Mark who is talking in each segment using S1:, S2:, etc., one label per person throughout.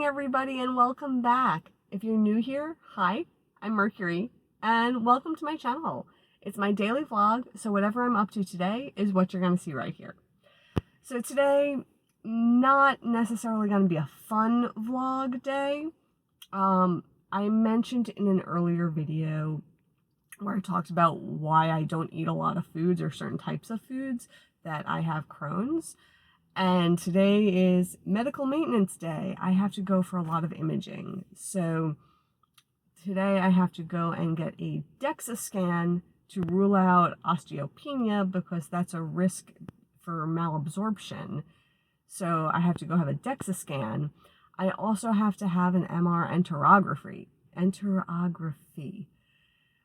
S1: everybody, and welcome back. If you're new here, hi, I'm Mercury, and welcome to my channel. It's my daily vlog, so whatever I'm up to today is what you're going to see right here. So today, not necessarily going to be a fun vlog day. I mentioned in an earlier video where I talked about why I don't eat a lot of foods or certain types of foods that I have Crohn's. And today is medical maintenance day. I have to go for a lot of imaging. So today I have to go and get a Dexa scan to rule out osteopenia because that's a risk for malabsorption. So I have to go have a Dexa scan. I also have to have an enterography,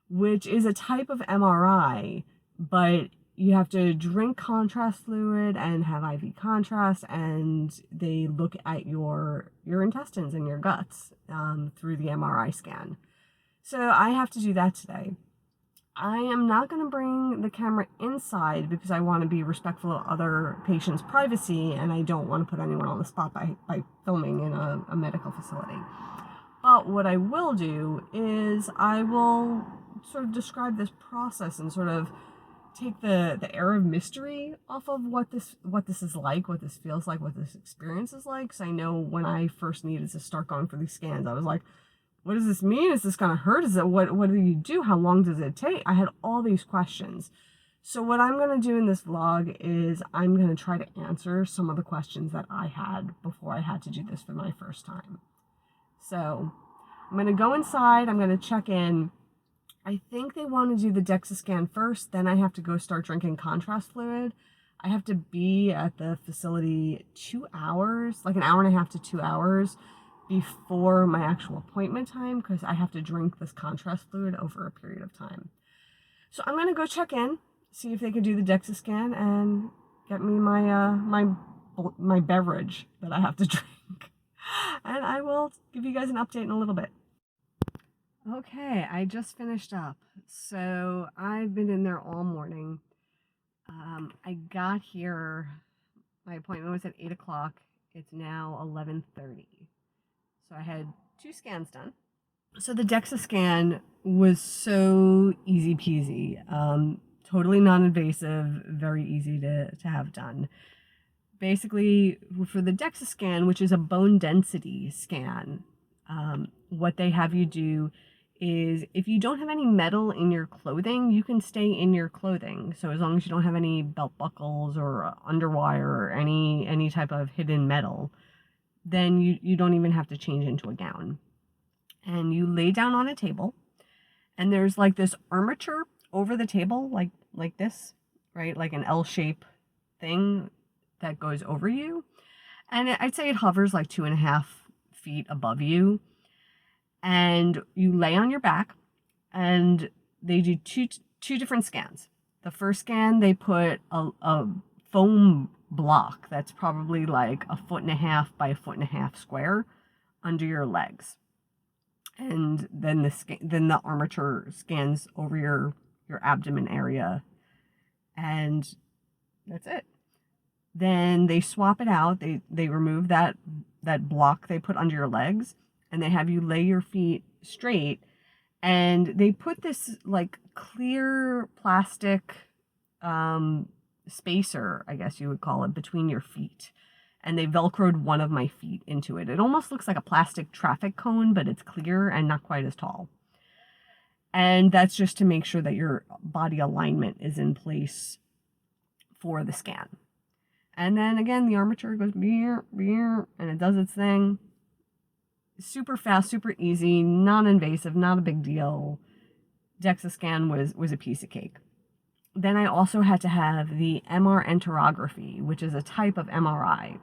S1: which is a type of MRI, but you have to drink contrast fluid and have IV contrast, and they look at your intestines and your guts through the MRI scan. So I have to do that today. I am not going to bring the camera inside because I want to be respectful of other patients' privacy, and I don't want to put anyone on the spot by filming in a medical facility. But what I will do is I will sort of describe this process and sort of take the air of mystery off of what this is like, what this feels like, what this experience is like. So I know when I first needed to start going for these scans, I was like, what does this mean? Is this gonna hurt? Is it what do you do? How long does it take? I had all these questions. So what I'm gonna do in this vlog is I'm gonna try to answer some of the questions that I had before I had to do this for my first time. So I'm gonna go inside, I'm gonna check in. I think they want to do the Dexa scan first, then I have to go start drinking contrast fluid. I have to be at the facility 2 hours, like an hour and a half to 2 hours before my actual appointment time, because I have to drink this contrast fluid over a period of time. So I'm going to go check in, see if they can do the Dexa scan and get me my beverage that I have to drink. And I will give you guys an update in a little bit. Okay, I just finished up. So I've been in there all morning. I got here, my appointment was at 8 o'clock. It's now 11:30. So I had 2 scans done. So the Dexa scan was so easy peasy, totally non-invasive, very easy to have done. Basically, for the Dexa scan, which is a bone density scan, what they have you do is if you don't have any metal in your clothing, you can stay in your clothing. So as long as you don't have any belt buckles or underwire or any type of hidden metal, then you don't even have to change into a gown. And you lay down on a table, and there's like this armature over the table, like this, right? Like an L-shape thing that goes over you. And I'd say it hovers like 2.5 feet above you. And you lay on your back, and they do two different scans. The first scan, they put a foam block that's probably like 1.5 by 1.5 square under your legs, and then the armature scans over your abdomen area, and that's it. Then they swap it out. They remove that block they put under your legs, and they have you lay your feet straight, and they put this like clear plastic spacer, I guess you would call it, between your feet, and they velcroed one of my feet into it. It almost looks like a plastic traffic cone, but it's clear and not quite as tall. And that's just to make sure that your body alignment is in place for the scan. And then again, the armature goes beer, and it does its thing. Super fast, super easy, non-invasive, not a big deal. Dexa scan was a piece of cake. Then I also had to have the Enterography, which is a type of MRI.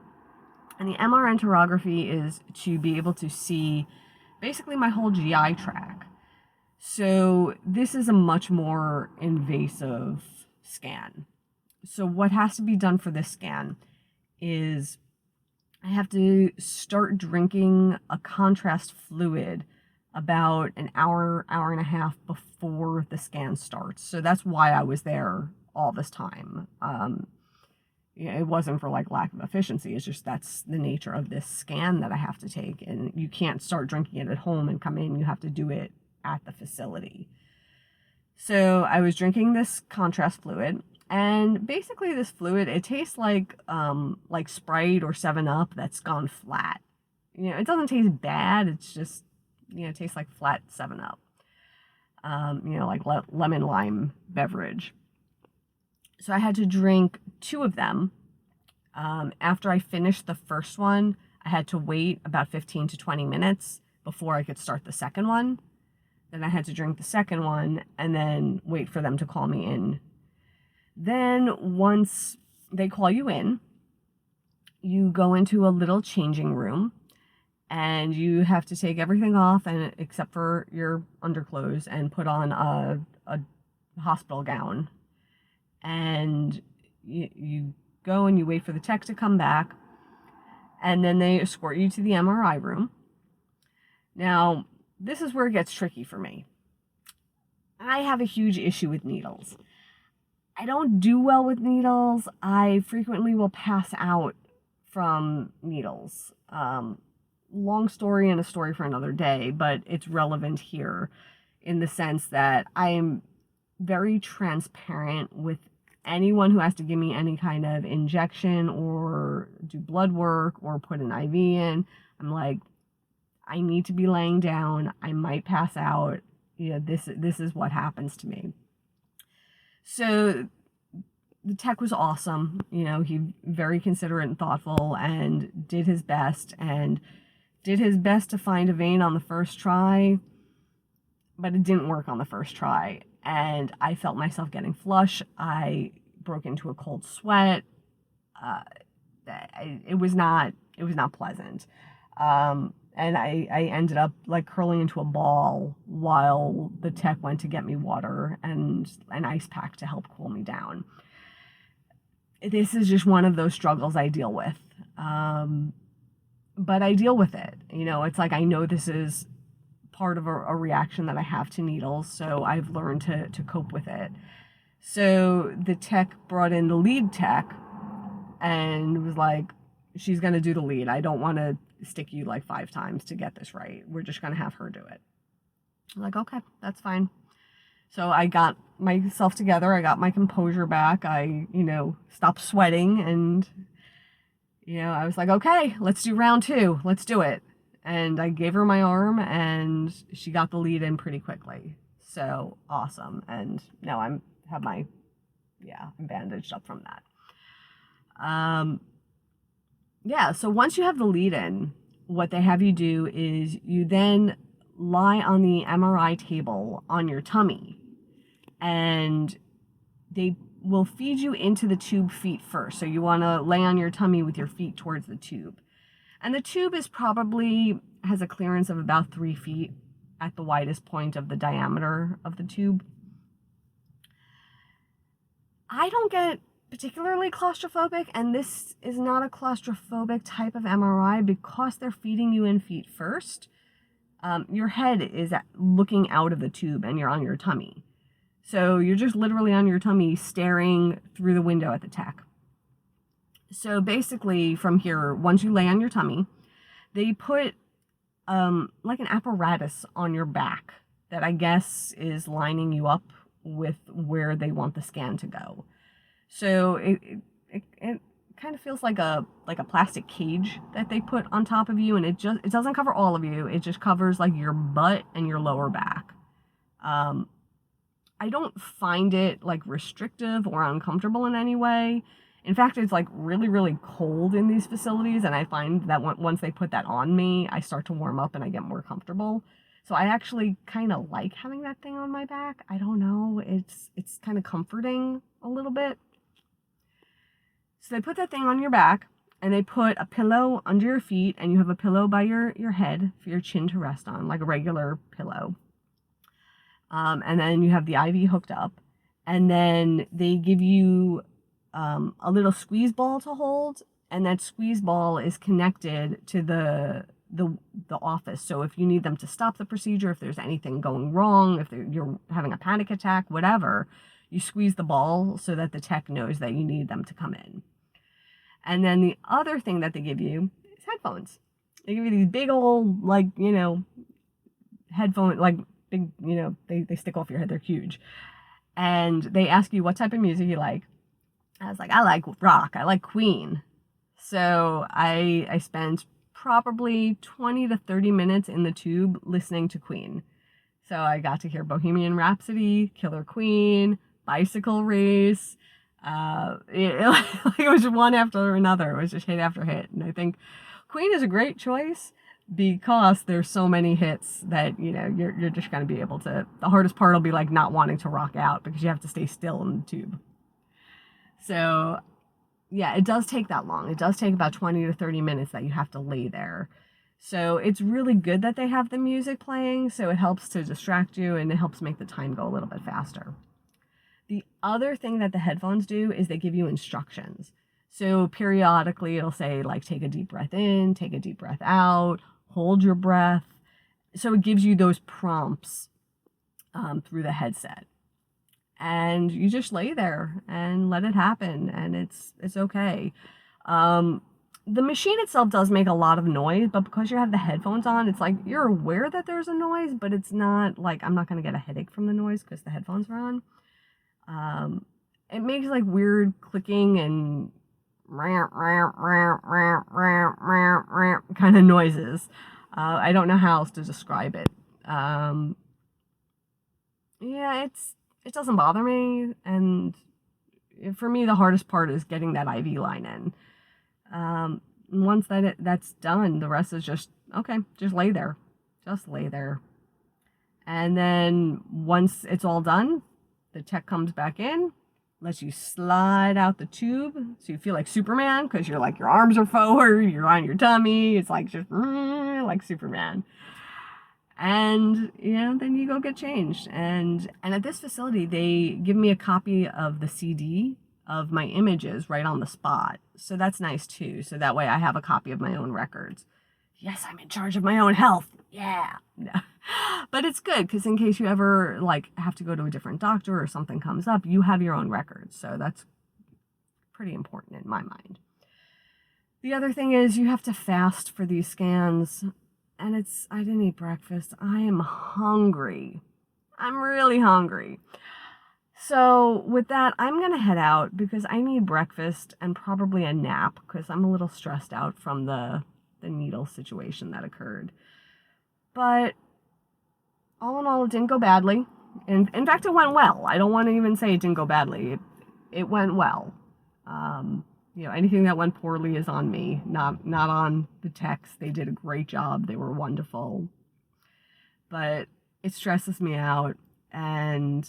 S1: And the Enterography is to be able to see basically my whole GI tract. So this is a much more invasive scan. So what has to be done for this scan is I have to start drinking a contrast fluid about an hour and a half before the scan starts. So that's why I was there all this time. it wasn't for like lack of efficiency. It's just that's the nature of this scan that I have to take. And you can't start drinking it at home and come in. You have to do it at the facility. So I was drinking this contrast fluid. And basically this fluid, it tastes like Sprite or 7-Up that's gone flat. It doesn't taste bad. It's just, it tastes like flat 7-Up. Like lemon lime beverage. So I had to drink 2 of them. After I finished the first one, I had to wait about 15 to 20 minutes before I could start the second one. Then I had to drink the second one and then wait for them to call me in. Then once they call you in, you go into a little changing room and you have to take everything off and except for your underclothes and put on a hospital gown. And you go and you wait for the tech to come back, and then they escort you to the MRI room. Now, this is where it gets tricky for me. I have a huge issue with needles. I don't do well with needles. I frequently will pass out from needles. Long story and a story for another day, but it's relevant here in the sense that I am very transparent with anyone who has to give me any kind of injection or do blood work or put an IV in. I'm like, I need to be laying down. I might pass out. This is what happens to me. So the tech was awesome. He very considerate and thoughtful and did his best to find a vein on the first try, but it didn't work on the first try. And I felt myself getting flush. I broke into a cold sweat. It was not pleasant. And I ended up like curling into a ball while the tech went to get me water and an ice pack to help cool me down. This is just one of those struggles I deal with. But I deal with it. It's like I know this is part of a reaction that I have to needles, so I've learned to cope with it. So the tech brought in the lead tech and was like, she's going to do the lead. I don't want to stick you like 5 times to get this right. We're just going to have her do it. I'm like, okay, that's fine. So I got myself together. I got my composure back. I, stopped sweating and, I was like, okay, let's do round 2. Let's do it. And I gave her my arm and she got the lead in pretty quickly. So awesome. And now I'm bandaged up from that. So once you have the lead in, what they have you do is you then lie on the MRI table on your tummy and they will feed you into the tube feet first. So you want to lay on your tummy with your feet towards the tube. And the tube has a clearance of about 3 feet at the widest point of the diameter of the tube. I don't get particularly claustrophobic, and this is not a claustrophobic type of MRI because they're feeding you in feet first. Your head is looking out of the tube and you're on your tummy. So you're just literally on your tummy staring through the window at the tech. So basically from here, once you lay on your tummy, they put like an apparatus on your back that I guess is lining you up with where they want the scan to go. So it kind of feels like a plastic cage that they put on top of you, and it doesn't cover all of you. It just covers like your butt and your lower back. I don't find it like restrictive or uncomfortable in any way. In fact, it's like really, really cold in these facilities, and I find that once they put that on me, I start to warm up and I get more comfortable. So I actually kind of like having that thing on my back. I don't know, it's kind of comforting a little bit. So they put that thing on your back, and they put a pillow under your feet, and you have a pillow by your head for your chin to rest on, like a regular pillow. And then you have the IV hooked up, and then they give you a little squeeze ball to hold, and that squeeze ball is connected to the office. So if you need them to stop the procedure, if there's anything going wrong, if you're having a panic attack, whatever, you squeeze the ball so that the tech knows that you need them to come in. And then the other thing that they give you is headphones. They give you these big old, like, you know, headphone, like big, you know, they stick off your head. They're huge. And they ask you what type of music you like. I was like, I like rock. I like Queen. So I spent probably 20 to 30 minutes in the tube listening to Queen. So I got to hear Bohemian Rhapsody, Killer Queen, Bicycle Race. It was one after another. It was just hit after hit. And I think Queen is a great choice because there's so many hits that, you know, you're just going to be able to, the hardest part will be like not wanting to rock out because you have to stay still in the tube. So yeah, it does take that long. It does take about 20 to 30 minutes that you have to lay there. So it's really good that they have the music playing, so it helps to distract you and it helps make the time go a little bit faster. The other thing that the headphones do is they give you instructions. So periodically it'll say like take a deep breath in, take a deep breath out, hold your breath. So it gives you those prompts through the headset. And you just lay there and let it happen, and it's okay. The machine itself does make a lot of noise, but because you have the headphones on, it's like you're aware that there's a noise, but it's not like I'm not going to get a headache from the noise because the headphones are on. It makes like weird clicking and kind of noises. I don't know how else to describe it. Yeah, it doesn't bother me, and for me the hardest part is getting that IV line in. Once that's done, the rest is just okay, just lay there. And then once it's all done, the tech comes back in, lets you slide out the tube so you feel like Superman because you're like your arms are forward, you're on your tummy, it's like just like Superman. And, you know, then you go get changed. And at this facility, they give me a copy of the CD of my images right on the spot. So that's nice too. So that way I have a copy of my own records. Yes, I'm in charge of my own health. Yeah. But it's good because in case you ever like have to go to a different doctor or something comes up, you have your own records. So that's pretty important in my mind. The other thing is you have to fast for these scans. And I didn't eat breakfast. I am hungry. I'm really hungry. So with that, I'm going to head out because I need breakfast and probably a nap because I'm a little stressed out from the needle situation that occurred. But all in all, it didn't go badly. And in fact, it went well. I don't want to even say it didn't go badly. It went well. You know, anything that went poorly is on me, not on the techs. They did a great job. They were wonderful. But it stresses me out. And,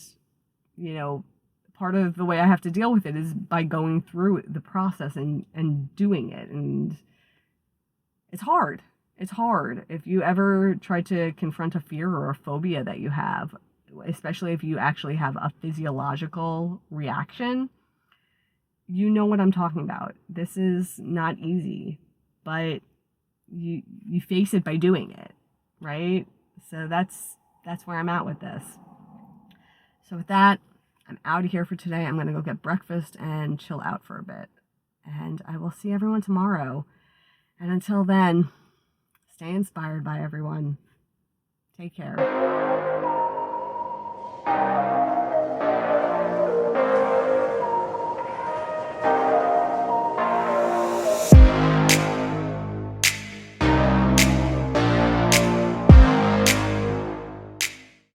S1: you know, part of the way I have to deal with it is by going through the process and doing it. And it's hard. It's hard. If you ever try to confront a fear or a phobia that you have, especially if you actually have a physiological reaction, you know what I'm talking about. This is not easy, but you face it by doing it, right? So that's where I'm at with this. So with that, I'm out of here for today. I'm going to go get breakfast and chill out for a bit. And I will see everyone tomorrow. And until then, stay inspired by everyone. Take care.